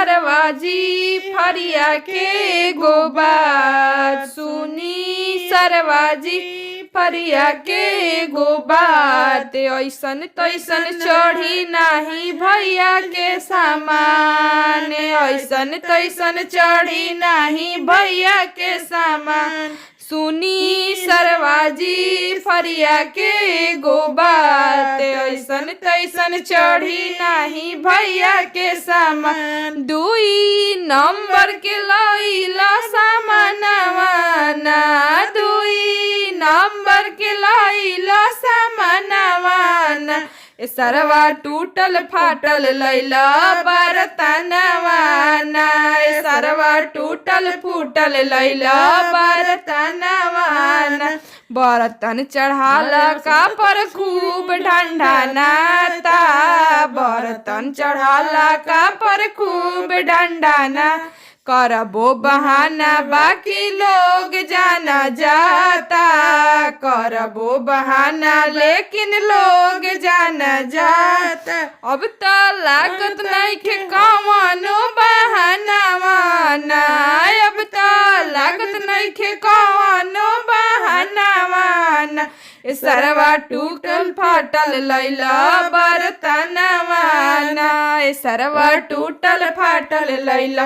सरवाजी फरिया के गोबात सुनी सरवाजी फरिया के गोबात ऐसन तैसन चढ़ी नाही भैया के सामान ऐसन तैसन चढ़ी नाही भैया के सामान सुनी सरवाजी फरिया के गोबात ऐसन तैसन चढ़ी नाही भैया के सामान 2 नंबर के लैला सामानवाना 2 नंबर के लैला सामानवाना सरवा टूटल फाटल लैला बरतनवाना सरवा टूटल फूटल लैला बरतनवाना बर्तन चढ़ाला का पर खूब ठंडा नाता बर्तन चढ़ाला का पर खूब डंडा ना करबो बहाना बाकी लोग जाना जाता करबो बहाना लेकिन लोग जाना जाता अब तो लागत नहीं के कौनो बहाना वाना अब तो लागत नहीं के कौनो बहाना वाना सरवा टूटल फाटल लैला बरतनवाना सरवा टूटल फाटल लैला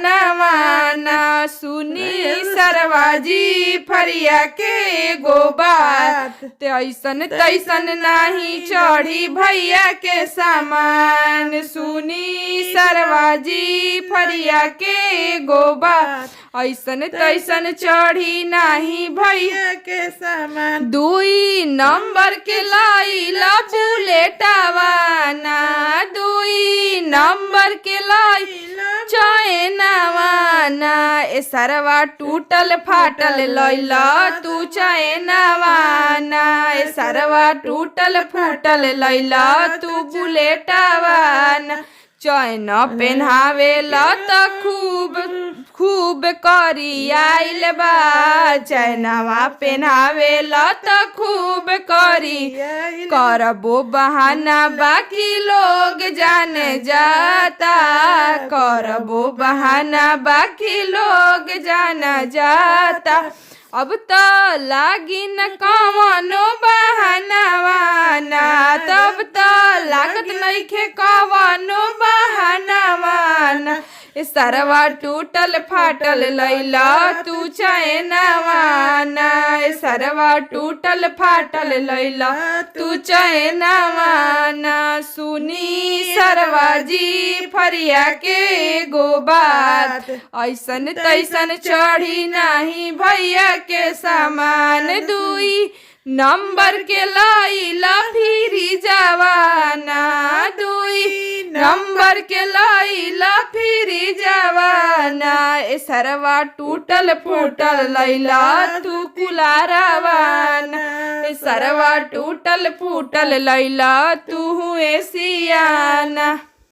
बरतनवाना सुनी सरवाजी फरिया के गोबात ऐसन तैसन नाही चढ़ी भैया के सामान सुनी सरवाजी फरिया के गोबात ऐसन तैसन चढ़ी नाही भैया के सामान 2 नंबर के लैला बुलेटवाना 2 नंबर के लैला चैनवाना सरवा टूटल फाटल लैला तू चैनवाना सरवा टूटल फूटल लैला तू बुलेटवाना चैन पहनावेला त खूब खूब करी आइल बा चैनवा पहनावेला त खूब करी करबो बहाना बाकी लोग जाने जाता करबो बहाना बाकी लोग जाना जाता अब तो लागी न कवनो बहानावाना तब तो लागत नहीं खे कवनो बहानावाना सरवा टूटल फाटल लैला तू चैनवाना सरवा टूटल फाटल लैला तू चैनवाना सुनी सरवाजी फरिया के गोबात ऐसन तैसन चढ़ी नाही भैया के सामान 2 नंबर के लैला फिरी जवाना 2 नंबर के लैला फिरी जवाना सरवा टूटल फूटल लैला तू कुलारवाना सरवा टूटल फूटल लैला तू एसियाना।